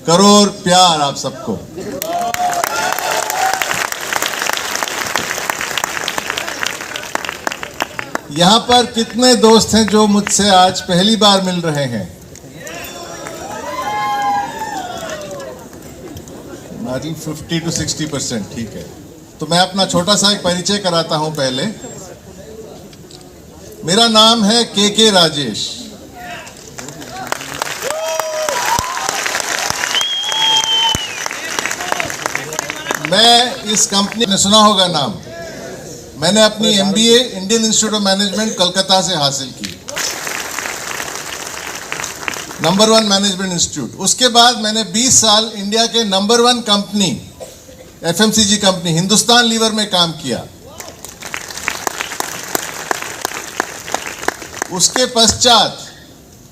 करोड़ प्यार आप सबको। यहाँ पर कितने दोस्त हैं जो मुझसे आज पहली बार मिल रहे हैं? I think 50 to 60%। ठीक है, तो मैं अपना छोटा सा एक परिचय कराता हूं पहले। मेरा नाम है के राजेश। मैं इस कंपनी ने सुना होगा नाम, मैंने अपनी MBA Indian institute of management Calcutta से हासिल की, नंबर 1 मैनेजमेंट इंस्टीट्यूट। उसके बाद मैंने 20 साल इंडिया के number 1 company FMCG company Hindustan Lever में काम किया। उसके पश्चात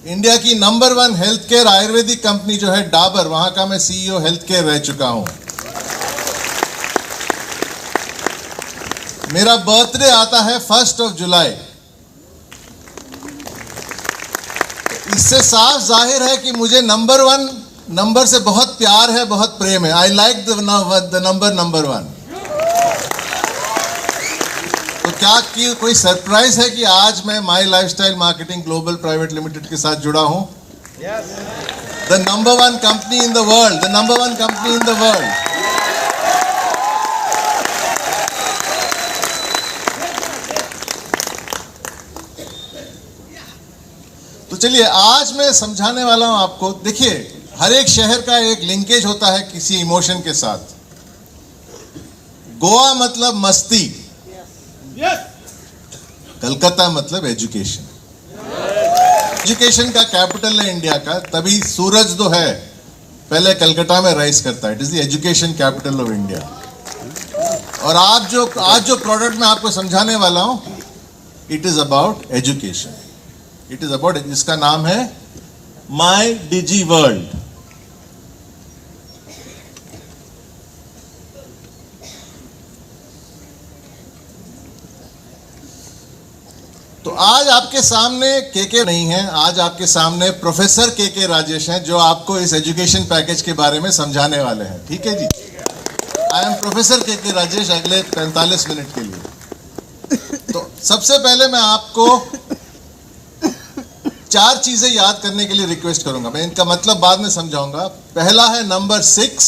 इंडिया की number 1 health care ayurvedic company जो है डाबर, वहां का मैं CEO हेल्थ केयर रह चुका हूं। मेरा बर्थडे आता है 1 जुलाई। इससे साफ जाहिर है कि मुझे नंबर 1 नंबर से बहुत प्यार है, बहुत प्रेम है। I like the number 1। तो क्या कि कोई सरप्राइज है कि आज मैं My Lifestyle Marketing Global Private Limited के साथ जुड़ा हूं? The number 1 company in the world, the number 1 company in the world. तो चलिए आज मैं समझाने वाला हूं आपको। देखिए, हर एक शहर का एक लिंकेज होता है किसी इमोशन के साथ। गोवा मतलब मस्ती, कलकत्ता मतलब एजुकेशन। एजुकेशन का कैपिटल है इंडिया का, तभी सूरज जो है पहले कलकत्ता में राइज करता है। It is the education capital of India. और आज जो प्रोडक्ट मैं आपको समझाने वाला हूं, it is about education. It is about, जिसका नाम है माई डिजी वर्ल्ड। तो आज आपके सामने के नहीं है, आज आपके सामने प्रोफेसर के राजेश हैं, जो आपको इस एजुकेशन पैकेज के बारे में समझाने वाले हैं। ठीक है जी, आई एम प्रोफेसर के राजेश अगले 45 मिनट के लिए। तो सबसे पहले मैं आपको 4 चीजें याद करने के लिए रिक्वेस्ट करूंगा। मैं इनका मतलब बाद में समझाऊंगा। पहला है नंबर 6,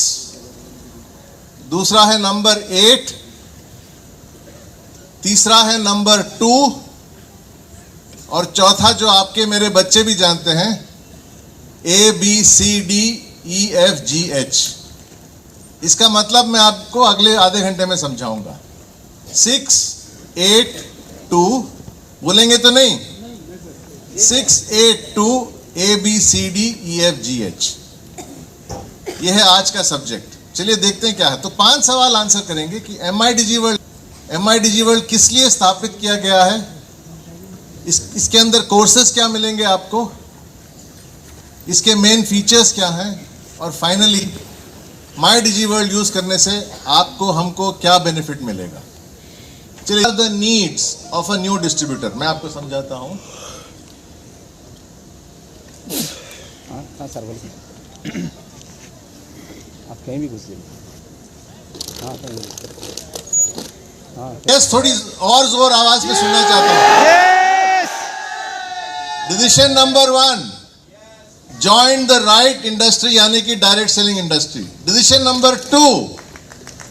दूसरा है नंबर 8, तीसरा है नंबर 2, और चौथा जो आपके मेरे बच्चे भी जानते हैं, ABCDEFGH। इसका मतलब मैं आपको अगले आधे घंटे में समझाऊंगा। 6, 8, 2 बोलेंगे तो नहीं? 6, 8, 2 ABCDEFGH, यह है आज का सब्जेक्ट। चलिए देखते हैं क्या है। तो 5 सवाल आंसर करेंगे कि MIDG वर्ल्ड किस लिए स्थापित किया गया है, इसके अंदर कोर्सेज क्या मिलेंगे आपको, इसके मेन फीचर्स क्या हैं, और finally my Digi World use करने से आपको हमको क्या बेनिफिट मिलेगा। चलिए, the needs of a new distributor मैं आपको समझाता हूं। हाँ सर बोलिए, आप कहीं भी घुसिए। यस, थोड़ी और जोर आवाज में सुनना चाहता हूं। Decision number 1, join the right industry, यानी कि direct selling industry. Decision number 2,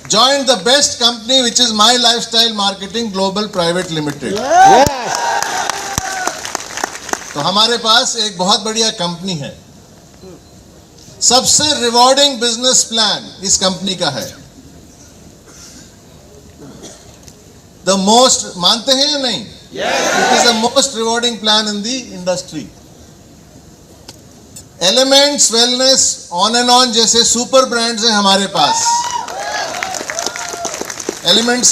join the best company which is my Lifestyle Marketing Global Private limited. तो हमारे पास एक बहुत बढ़िया कंपनी है। सबसे रिवॉर्डिंग बिजनेस प्लान इस कंपनी का है। द मोस्ट, मानते हैं या नहीं? It is the most rewarding plan in the industry. Elements, Wellness, On and On जैसे सुपर ब्रांड्स हैं हमारे पास। Elements,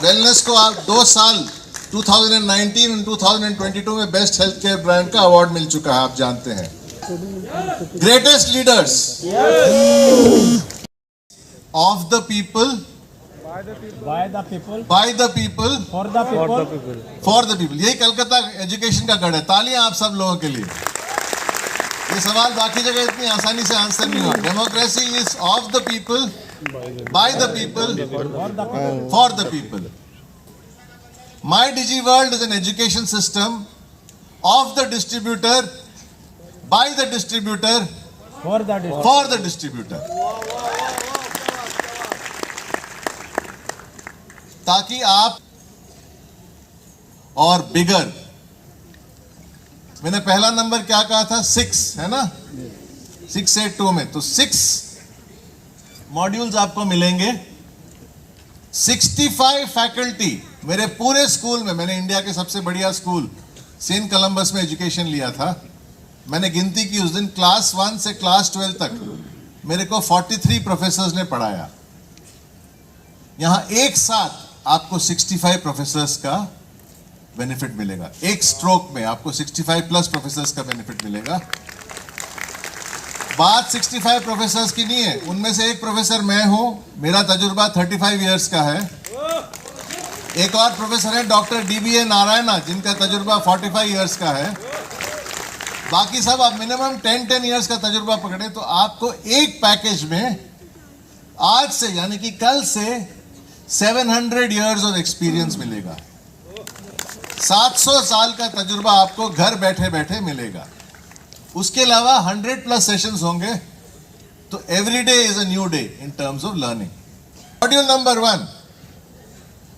Wellness को आप 2 साल 2019 और 2022 में बेस्ट हेल्थ केयर ब्रांड का अवार्ड मिल चुका है, आप जानते हैं। Greatest leaders of the people, By the people, by the people, for the people, for the people। यही कलकत्ता एजुकेशन का गढ़ है। तालियां आप सब लोगों के लिए। ये सवाल बाकी जगह इतनी आसानी से आंसर नहीं हुआ। Democracy is of the people, by the people, for the people. My Digi World is an education system of the distributor, by the distributor, For the for the distributor, ताकि आप और बिगर, मैंने पहला नंबर क्या कहा था? 6 है ना, 682 में, तो 6 मॉड्यूल्स आपको मिलेंगे। 65 फैकल्टी मेरे पूरे स्कूल में, मैंने इंडिया के सबसे बढ़िया स्कूल सेंट कोलंबस में एजुकेशन लिया था। मैंने गिनती की उस दिन क्लास 1 से क्लास 12 तक मेरे को 43 प्रोफेसर्स ने पढ़ाया। यहां एक साथ आपको 65 प्रोफेसर्स का बेनिफिट मिलेगा। एक स्ट्रोक में आपको 65 प्लस प्रोफेसर्स का बेनिफिट मिलेगा। बात 65 प्रोफेसर्स की नहीं है, उनमें से एक प्रोफेसर मैं हूं, मेरा तजुर्बा 35 इयर्स का है। एक और प्रोफेसर है डॉक्टर DBA नारायणा, जिनका तजुर्बा 45 इयर्स का है। बाकी सब आप मिनिमम 10 इयर्स का तजुर्बा पकड़े तो आपको एक पैकेज में आज से यानी कि कल से 700 इयर्स ऑफ एक्सपीरियंस मिलेगा। 700 साल का तजुर्बा आपको घर बैठे बैठे मिलेगा। उसके अलावा 100 प्लस सेशंस होंगे। तो every day is a new day in terms of learning. Module number 1,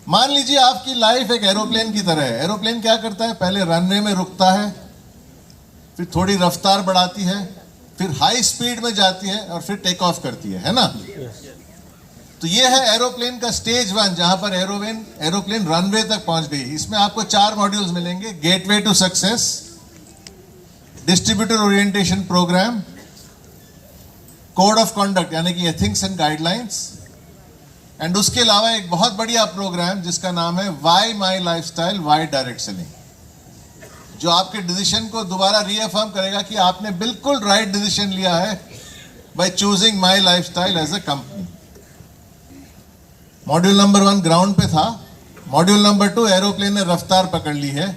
मान लीजिए आपकी लाइफ एक एरोप्लेन की तरह है। एरोप्लेन क्या करता है? पहले रनवे में रुकता है, फिर थोड़ी रफ्तार बढ़ाती है, फिर हाई स्पीड में जाती है और फिर टेक ऑफ करती है ना? तो ये है एरोप्लेन का स्टेज 1, जहां पर एरोप्लेन रनवे तक पहुंच गई। इसमें आपको 4 मॉड्यूल्स मिलेंगे। Gateway to success, distributor orientation programme, code of conduct यानी कि एथिक्स एंड गाइडलाइंस, एंड उसके अलावा एक बहुत बढ़िया प्रोग्राम जिसका नाम है why my lifestyle, Y direct selling, जो आपके डिसीजन को दोबारा रीअफर्म करेगा कि आपने बिल्कुल राइट डिसीजन लिया है by choosing my lifestyle as a company. Module number 1 ground पे था। मॉड्यूल नंबर 2 एरोप्लेन ने रफ्तार पकड़ ली है।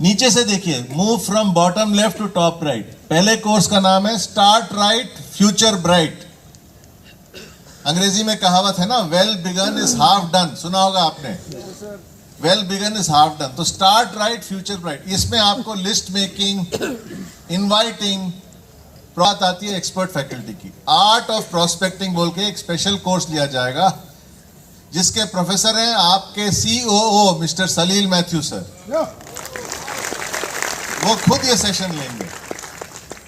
नीचे से देखिए, move from bottom left to top right. पहले कोर्स का नाम है स्टार्ट राइट फ्यूचर ब्राइट। अंग्रेजी में कहावत है ना, well begun is half done, सुना होगा आपने। Well begun is half done. तो स्टार्ट राइट फ्यूचर ब्राइट, इसमें आपको लिस्ट मेकिंग, इनवाइटिंग, बात आती है एक्सपर्ट फैकल्टी की। आर्ट ऑफ प्रोस्पेक्टिंग बोल के एक स्पेशल कोर्स लिया जाएगा, जिसके प्रोफेसर हैं आपके COO मिस्टर सलील मैथ्यू सर। वो खुद ये सेशन लेंगे।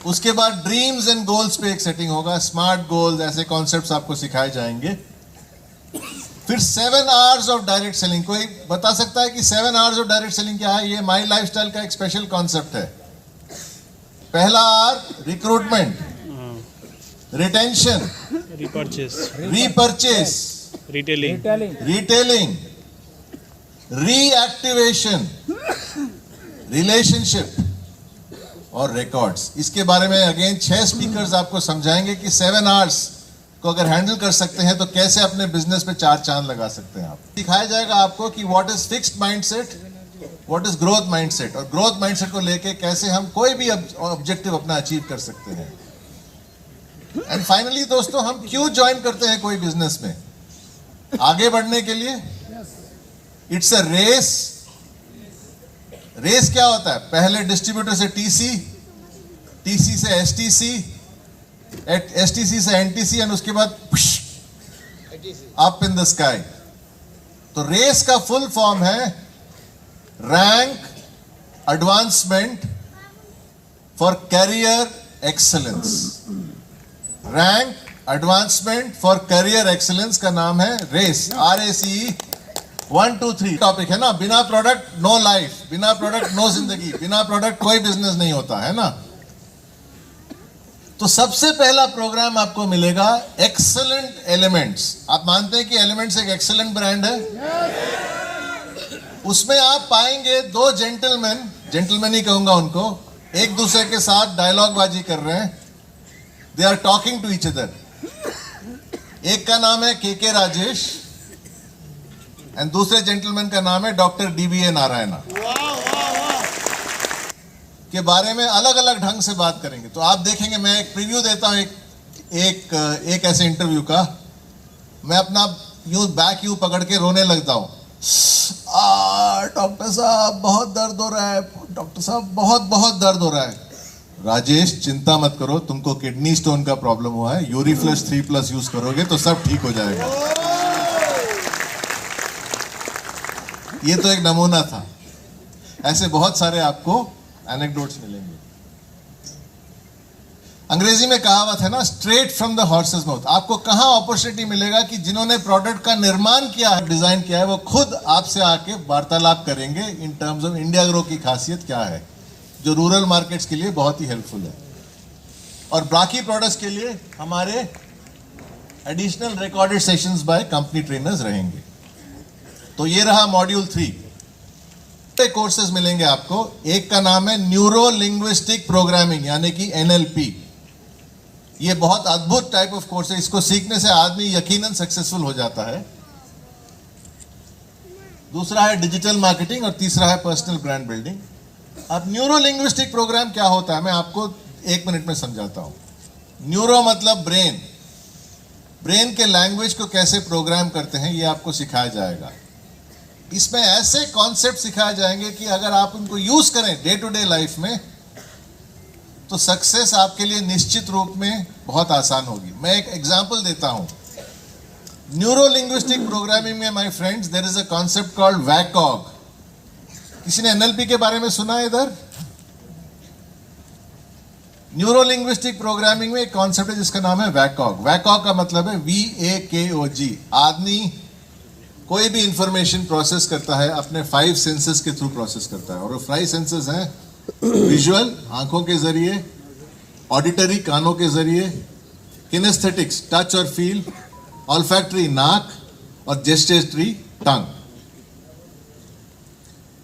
उसके बाद ड्रीम्स एंड गोल्स पे एक सेटिंग होगा, स्मार्ट गोल्स, ऐसे कॉन्सेप्ट्स आपको सिखाए जाएंगे। फिर 7 आवर्स ऑफ डायरेक्ट सेलिंग। कोई बता सकता है कि 7 आवर्स ऑफ डायरेक्ट सेलिंग क्या है? ये माई लाइफस्टाइल का एक स्पेशल कॉन्सेप्ट है। पहला R recruitment, retention, repurchase, retailing, reactivation, relationship और रिकॉर्ड्स। इसके बारे में अगेन 6 स्पीकर्स आपको समझाएंगे कि 7 आवर्स को अगर हैंडल कर सकते हैं तो कैसे अपने बिजनेस पे 4 चांद लगा सकते हैं आप। सिखाया जाएगा आपको कि what is fixed mindset, what is growth mindset, और ग्रोथ माइंडसेट को लेके कैसे हम कोई भी ऑब्जेक्टिव अपना अचीव कर सकते हैं। एंड फाइनली दोस्तों, हम क्यों ज्वाइन करते हैं कोई बिजनेस में? आगे बढ़ने के लिए। It's a race. रेस क्या होता है? पहले डिस्ट्रीब्यूटर से TC, TC से STC, STC से NTC, और उसके बाद अप इन द स्काई। तो रेस का फुल फॉर्म है rank advancement for career excellence. Rank advancement for career excellence का नाम है रेस, RACE 1 2 3। टॉपिक है ना, बिना प्रोडक्ट नो लाइफ, बिना प्रोडक्ट नो जिंदगी, बिना प्रोडक्ट कोई बिजनेस नहीं होता है ना। तो सबसे पहला प्रोग्राम आपको मिलेगा एक्सेलेंट एलिमेंट्स। आप मानते हैं कि एलिमेंट्स एक एक्सेलेंट ब्रांड है? उसमें आप पाएंगे 2 जेंटलमैन ही कहूंगा उनको, एक दूसरे के साथ डायलॉग बाजी कर रहे हैं। They are talking to each other. एक का नाम है KK राजेश एंड दूसरे जेंटलमैन का नाम है डॉक्टर DBA नारायणा। के बारे में अलग अलग ढंग से बात करेंगे। तो आप देखेंगे, मैं एक प्रीव्यू देता हूं एक ऐसे इंटरव्यू का, मैं अपना बैक यू पकड़ के रोने लगता हूं। डॉक्टर साहब बहुत दर्द हो रहा है, डॉक्टर साहब बहुत बहुत दर्द हो रहा है। राजेश चिंता मत करो, तुमको किडनी स्टोन का प्रॉब्लम हुआ है, यूरीफ्लश 3+ यूज करोगे तो सब ठीक हो जाएगा। ये तो एक नमूना था, ऐसे बहुत सारे आपको एनेक्डोट्स मिलेंगे। अंग्रेजी में कहावत है ना, straight from the horses mouth. आपको कहां अपॉर्चुनिटी मिलेगा कि जिन्होंने प्रोडक्ट का निर्माण किया है, डिजाइन किया है, वो खुद आपसे आके वार्तालाप करेंगे in terms of India grow की खासियत क्या है, जो रूरल मार्केट्स के लिए बहुत ही हेल्पफुल है। और बाकी प्रोडक्ट्स के लिए हमारे additional recorded sessions by company trainers रहेंगे। तो ये रहा मॉड्यूल 3। कोर्सेज मिलेंगे आपको। एक का नाम है न्यूरो लिंग्विस्टिक प्रोग्रामिंग, यानी कि NLP। ये बहुत अद्भुत टाइप ऑफ कोर्स है, इसको सीखने से आदमी यकीनन सक्सेसफुल हो जाता है। दूसरा है डिजिटल मार्केटिंग और तीसरा है पर्सनल ब्रांड बिल्डिंग। अब न्यूरो लिंग्विस्टिक प्रोग्राम क्या होता है, मैं आपको 1 मिनट में समझाता हूं। न्यूरो मतलब ब्रेन, ब्रेन के लैंग्वेज को कैसे प्रोग्राम करते हैं ये आपको सिखाया जाएगा। इसमें ऐसे कॉन्सेप्ट सिखाए जाएंगे कि अगर आप उनको यूज करें डे टू डे लाइफ में तो सक्सेस आपके लिए निश्चित रूप में बहुत आसान होगी। मैं एक एग्जांपल देता हूं। न्यूरो लिंग्विस्टिक प्रोग्रामिंग में my friends there is a concept called VAKOG. किसी ने NLP के बारे में सुना है इधर? न्यूरो लिंग्विस्टिक प्रोग्रामिंग में एक कॉन्सेप्ट है जिसका नाम है वैकॉग। वैकॉग का मतलब है VAKOG। आदमी कोई भी इंफॉर्मेशन प्रोसेस करता है अपने 5 सेंसेस के थ्रू प्रोसेस करता है, और वो 5 सेंसेस हैं विजुअल आंखों के जरिए, ऑडिटरी कानों के जरिए, किनेस्थेटिक्स टच और फील, ऑल्फैक्टरी नाक और जेस्चेटरी टंग।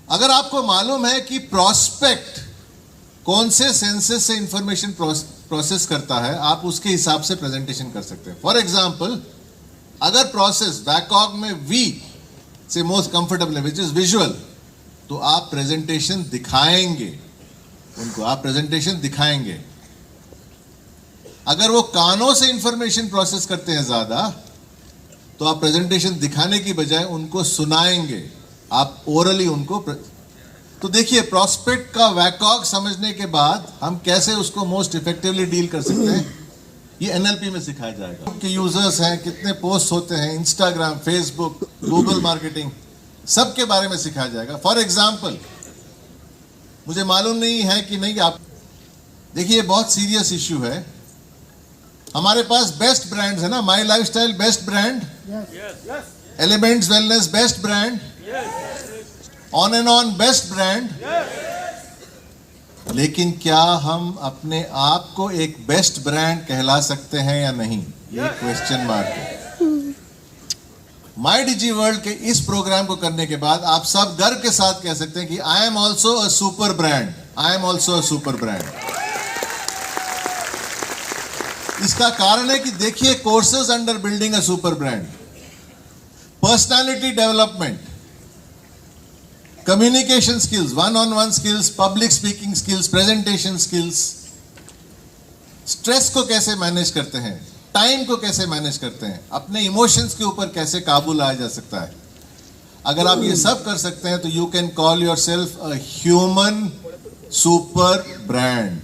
अगर आपको मालूम है कि प्रोस्पेक्ट कौन से सेंसेस से इंफॉर्मेशन प्रोसेस करता है, आप उसके हिसाब से प्रेजेंटेशन कर सकते हैं। फॉर एग्जाम्पल, अगर प्रोसेस वैकॉग में V से मोस्ट कंफर्टेबल है विच इज विजुअल, तो आप प्रेजेंटेशन दिखाएंगे उनको, आप प्रेजेंटेशन दिखाएंगे। अगर वो कानों से इंफॉर्मेशन प्रोसेस करते हैं ज्यादा, तो आप प्रेजेंटेशन दिखाने की बजाय उनको सुनाएंगे, आप ओरली उनको तो देखिए, प्रोस्पेक्ट का वैकॉग समझने के बाद हम कैसे उसको मोस्ट इफेक्टिवली डील कर सकते हैं, ये NLP में सिखाया जाएगा। कि यूजर्स हैं, कितने पोस्ट होते हैं, इंस्टाग्राम, फेसबुक, गूगल मार्केटिंग, सब के बारे में सिखाया जाएगा। फॉर एग्जाम्पल, मुझे मालूम नहीं है कि नहीं, आप देखिए, बहुत सीरियस इश्यू है। हमारे पास बेस्ट ब्रांड्स है ना, My Lifestyle best brand, Elements Wellness best brand, on and on best brand. लेकिन क्या हम अपने आप को एक बेस्ट ब्रांड कहला सकते हैं या नहीं, ये क्वेश्चन मार्क है। माई डिजी वर्ल्ड के इस प्रोग्राम को करने के बाद आप सब गर्व के साथ कह सकते हैं कि I am also a super brand, I am also a super brand. इसका कारण है कि देखिए, courses under building a super brand, personality development, communication skills, one on one skills, public speaking skills, presentation skills, stress को कैसे मैनेज करते हैं, time को कैसे मैनेज करते हैं, अपने इमोशंस के ऊपर कैसे काबू लाया जा सकता है। अगर आप ये सब कर सकते हैं तो you can call yourself a human super brand.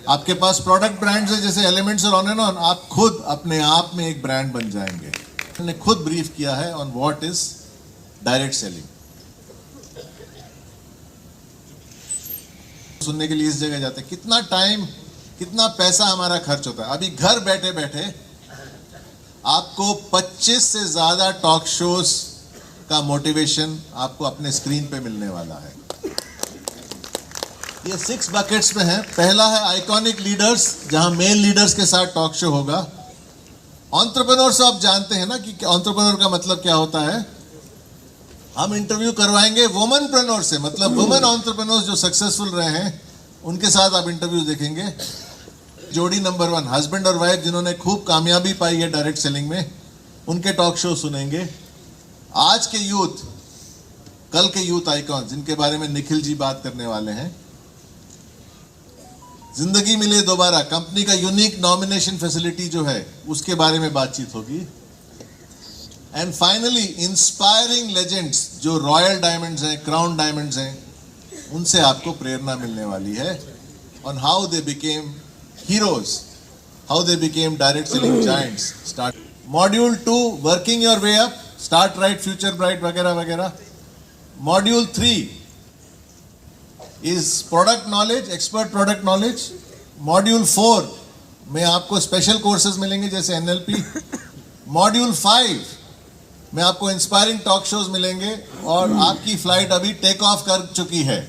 आपके पास प्रोडक्ट ब्रांड्स है जैसे एलिमेंट्स और ऑन एंड ऑन, आप खुद अपने आप में एक ब्रांड बन जाएंगे। मैंने खुद ब्रीफ किया है on what is direct selling. सुनने के लिए इस जगह जाते हैं, कितना टाइम, कितना पैसा हमारा खर्च होता है। अभी घर बैठे बैठे आपको 25 से ज्यादा टॉक शोज का मोटिवेशन आपको अपने स्क्रीन पे मिलने वाला है। ये 6 बकेट्स में है। पहला है आइकॉनिक लीडर्स, जहां मेन लीडर्स के साथ टॉक शो होगा। एंटरप्रेन्योर से आप जानते हैं ना कि एंटरप्रेन्योर का मतलब क्या होता है। हम इंटरव्यू करवाएंगे वुमेनप्रेन्योर से, मतलब वुमेन एंटरप्रेन्योर्स जो सक्सेसफुल रहे हैं उनके साथ आप इंटरव्यू देखेंगे। जोड़ी नंबर 1, हस्बैंड और वाइफ जिन्होंने खूब कामयाबी पाई है डायरेक्ट सेलिंग में, उनके टॉक शो सुनेंगे। आज के यूथ, कल के यूथ आइकॉन जिनके बारे में निखिल जी बात करने वाले हैं, जिंदगी मिले दोबारा कंपनी का यूनिक नॉमिनेशन फैसिलिटी जो है उसके बारे में बातचीत होगी। एंड फाइनली इंस्पायरिंग लेजेंड्स जो रॉयल डायमंड्स हैं, क्राउन डायमंड्स हैं, उनसे आपको प्रेरणा मिलने वाली है on how they became heroes, how they became direct selling giants. Start module 2 working your way up, start right future bright वगैरह वगैरह। Module 3 is product knowledge, expert product knowledge. Module 4 में आपको स्पेशल कोर्सेज मिलेंगे जैसे NLP। Module 5 में आपको inspiring talk shows मिलेंगे और आपकी फ्लाइट अभी टेक ऑफ कर चुकी है।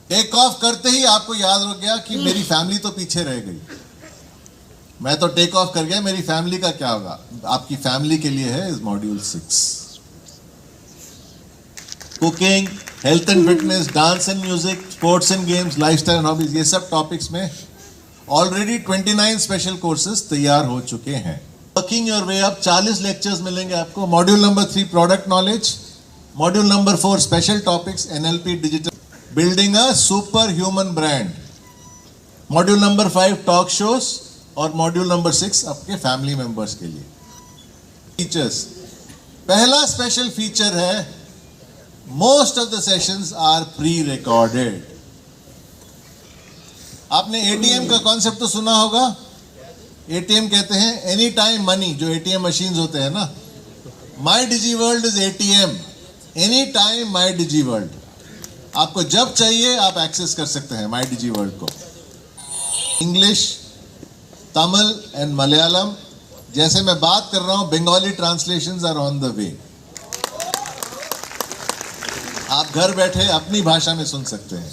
टेक ऑफ करते ही आपको याद हो गया कि मेरी फैमिली तो पीछे रह गई, मैं तो टेक ऑफ कर गया, मेरी फैमिली का क्या होगा। आपकी फैमिली के लिए है इस module 6। Cooking, health and fitness, dance and music, sports and games, lifestyle and hobbies, ये सब टॉपिक्स में ऑलरेडी 29 स्पेशल कोर्सेज तैयार हो चुके हैं। Working your way up 40 lectures मिलेंगे आपको। Module number 3 product knowledge, module number 4 special topics NLP digital, building a super human brand, module number 5 talk shows और मॉड्यूल नंबर 6 आपके फैमिली मेंबर्स के लिए। फीचर्स, पहला स्पेशल फीचर है most of the sessions are pre recorded. आपने ATM का concept तो सुना होगा। ATM कहते हैं एनी टाइम मनी, जो ATM मशीन्स होते हैं ना। My Digi World is ATM, any time My Digi World. आपको जब चाहिए आप एक्सेस कर सकते हैं माई डिजी वर्ल्ड को। इंग्लिश, तमिल एंड मलयालम, जैसे मैं बात कर रहा हूं Bengali translations are on the way. आप घर बैठे अपनी भाषा में सुन सकते हैं।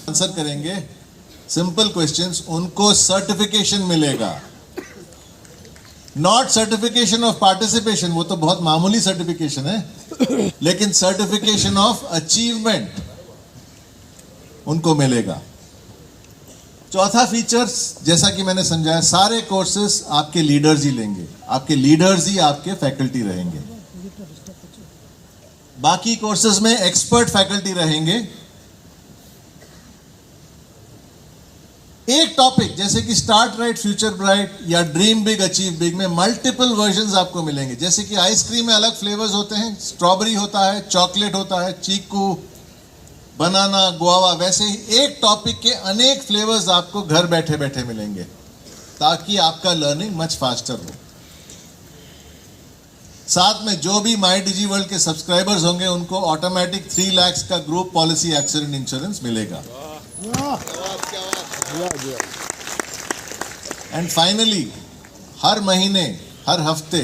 आंसर करेंगे सिंपल क्वेश्चंस, उनको सर्टिफिकेशन मिलेगा। नॉट सर्टिफिकेशन ऑफ पार्टिसिपेशन, वो तो बहुत मामूली सर्टिफिकेशन है, लेकिन सर्टिफिकेशन ऑफ अचीवमेंट उनको मिलेगा। चौथा फीचर्स, जैसा कि मैंने समझाया, सारे कोर्सेस आपके लीडर्स ही लेंगे, आपके लीडर्स ही आपके फैकल्टी रहेंगे। बाकी कोर्सेज में एक्सपर्ट फैकल्टी रहेंगे। एक टॉपिक जैसे कि स्टार्ट राइट फ्यूचर ब्राइट या ड्रीम बिग अचीव बिग में मल्टीपल वर्जन्स आपको मिलेंगे। जैसे कि आइसक्रीम में अलग फ्लेवर्स होते हैं, स्ट्रॉबेरी होता है, चॉकलेट होता है, चीकू, बनाना, गुआवा, वैसे ही एक टॉपिक के अनेक फ्लेवर्स आपको घर बैठे बैठे मिलेंगे ताकि आपका लर्निंग मच फास्टर हो। साथ में जो भी माई डिजी वर्ल्ड के सब्सक्राइबर्स होंगे उनको ऑटोमेटिक 3 लाख का ग्रुप पॉलिसी एक्सीडेंट इंश्योरेंस मिलेगा। एंड फाइनली हर महीने, हर हफ्ते,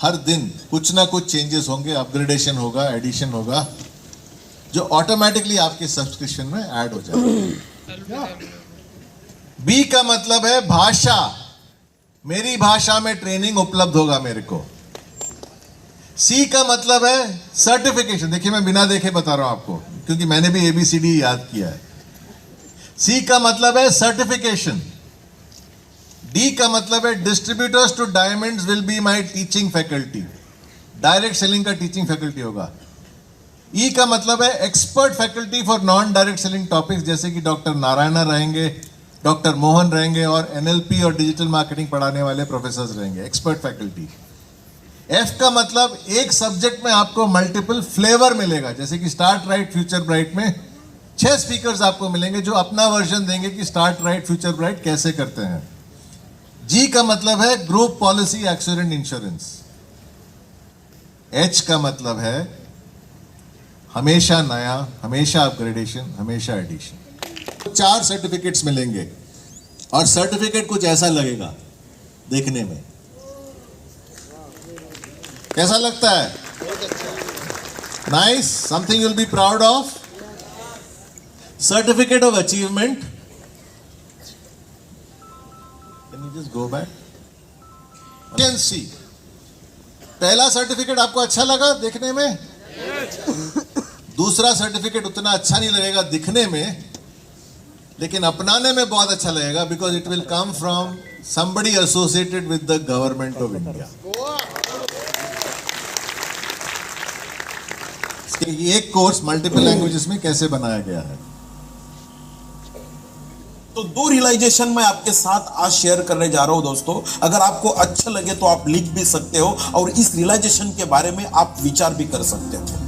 हर दिन कुछ ना कुछ चेंजेस होंगे, अपग्रेडेशन होगा, एडिशन होगा, जो ऑटोमेटिकली आपके सब्सक्रिप्शन में ऐड हो जाएगा। बी का मतलब है भाषा, मेरी भाषा में ट्रेनिंग उपलब्ध होगा मेरे को। सी का मतलब है सर्टिफिकेशन, देखिए मैं बिना देखे बता रहा हूं आपको क्योंकि मैंने भी ABCD याद किया है। सी का मतलब है सर्टिफिकेशन। डी का मतलब है distributors to diamonds will be my teaching faculty, direct selling का टीचिंग फैकल्टी होगा। ई का मतलब है expert faculty for non direct selling topics, जैसे कि डॉक्टर नारायणा रहेंगे, डॉक्टर मोहन रहेंगे और NLP और डिजिटल मार्केटिंग पढ़ाने वाले प्रोफेसर्स रहेंगे, एक्सपर्ट फैकल्टी। एफ का मतलब एक सब्जेक्ट में आपको मल्टीपल फ्लेवर मिलेगा, जैसे कि स्टार्ट राइट फ्यूचर ब्राइट में 6 स्पीकर्स आपको मिलेंगे जो अपना वर्जन देंगे कि स्टार्ट राइट फ्यूचर ब्राइट कैसे करते हैं। जी का मतलब है group policy accident insurance. H का मतलब है हमेशा नया, हमेशा अपग्रेडेशन, हमेशा एडिशन। 4 सर्टिफिकेट्स मिलेंगे और सर्टिफिकेट कुछ ऐसा लगेगा देखने में। कैसा लगता है? Nice, something you'll be proud of. Certificate of achievement. Can you just go back? You can see. पहला सर्टिफिकेट आपको अच्छा लगा देखने में? दूसरा सर्टिफिकेट उतना अच्छा नहीं लगेगा दिखने में, लेकिन अपनाने में बहुत अच्छा लगेगा, because it will come from somebody associated with the government of India. एक कोर्स मल्टीपल लैंग्वेजेस में कैसे बनाया गया है। तो 2 रियलाइजेशन मैं आपके साथ आज शेयर करने जा रहा हूं दोस्तों। अगर आपको अच्छा लगे तो आप लिख भी सकते हो और इस रियलाइजेशन के बारे में आप विचार भी कर सकते हो।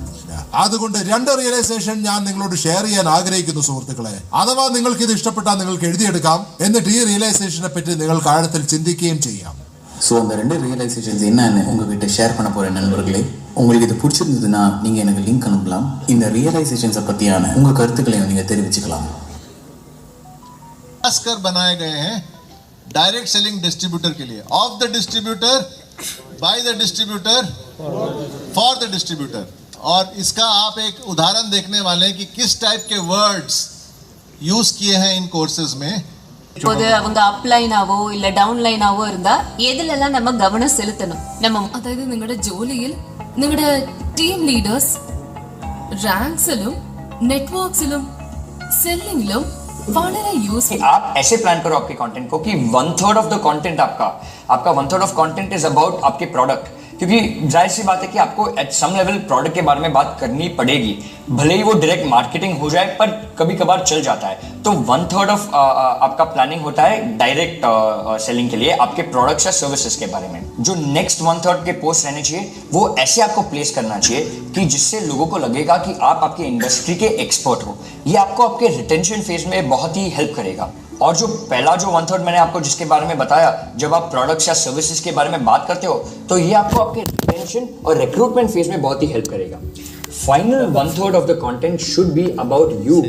അതുകൊണ്ട് 2 റിയലൈസേഷൻ ഞാൻ നിങ്ങളോട് ഷെയർ ചെയ്യാൻ ആഗ്രഹിക്കുന്നു സുഹൃത്തുക്കളെ. അഥവാ നിങ്ങൾക്ക് ഇത് ഇഷ്ടപ്പെട്ടാൽ നിങ്ങൾക്ക് എഴുതിയെടുക്കാം. എന്നിട്ട് ഈ റിയലൈസേഷനെ പറ്റി നിങ്ങൾക്ക് ആഴത്തിൽ ചിന്തിക്കുകയും ചെയ്യാം. ஸோ அந்த 2 ரியலைசேஷன்ஸ் என்னன்னு உங்ககிட்ட ஷேர் பண்ண போகிற நண்பர்களே, உங்களுக்கு இது பிடிச்சிருந்ததுன்னா நீங்கள் எனக்கு லிங்க் அனுப்பலாம். இந்த ரியலைசேஷன்ஸை பற்றியான உங்கள் கருத்துக்களையும் நீங்கள் தெரிவிச்சுக்கலாம். खासकर बनाए गए हैं डायरेक्ट सेलिंग डिस्ट्रीब्यूटर के लिए, of the distributor, by the distributor, for the distributor. और इसका आप एक उदाहरण देखने वाले हैं कि किस टाइप के वर्ड्स यूज किए हैं इन कोर्सेज में. இப்போது அவங்க அப்லைனாவோ இல்ல ഡൗൺലൈനാവോ இருந்தா ഏതിലെല്ലാം நம்ம கவனம் செலுத்தணும்? நம்ம അതായത് നിങ്ങളുടെ ജോലിയിൽ നിങ്ങളുടെ ടീം ലീഡേഴ്സ് റാങ്ക്സിലും നെറ്റ്വർക്സിലും സെല്ലിംഗിലും വളരെ യൂസ്ഫുൾ. आप ऐसे प्लान करो आपके कंटेंट को कि 1/3 ऑफ द कंटेंट आपका 1/3 ऑफ कंटेंट इज अबाउट आपके प्रोडक्ट, क्योंकि जाहिर सी बात है कि आपको एट सम लेवल प्रोडक्ट के बारे में बात करनी पड़ेगी, भले ही वो डायरेक्ट मार्केटिंग हो जाए पर कभी कभार चल जाता है. तो 1/3 ऑफ आपका प्लानिंग होता है डायरेक्ट सेलिंग के लिए आपके प्रोडक्ट्स या सर्विसेज के बारे में. जो नेक्स्ट 1/3 के पोस्ट रहने चाहिए वो ऐसे आपको प्लेस करना चाहिए कि जिससे लोगों को लगेगा कि आप आपकी इंडस्ट्री के एक्सपर्ट हो. ये आपको आपके रिटेंशन फेज में बहुत ही हेल्प करेगा. और जो पहला जो 1/3 मैंने आपको जिसके बारे में बताया, जब आप प्रोडक्ट्स या सर्विसेज के बारे में बात करते हो तो ये आपको आपके रिटेंशन और रिक्रूटमेंट फेज में बहुत ही हेल्प करेगा. Final 1/3 of the content should be about you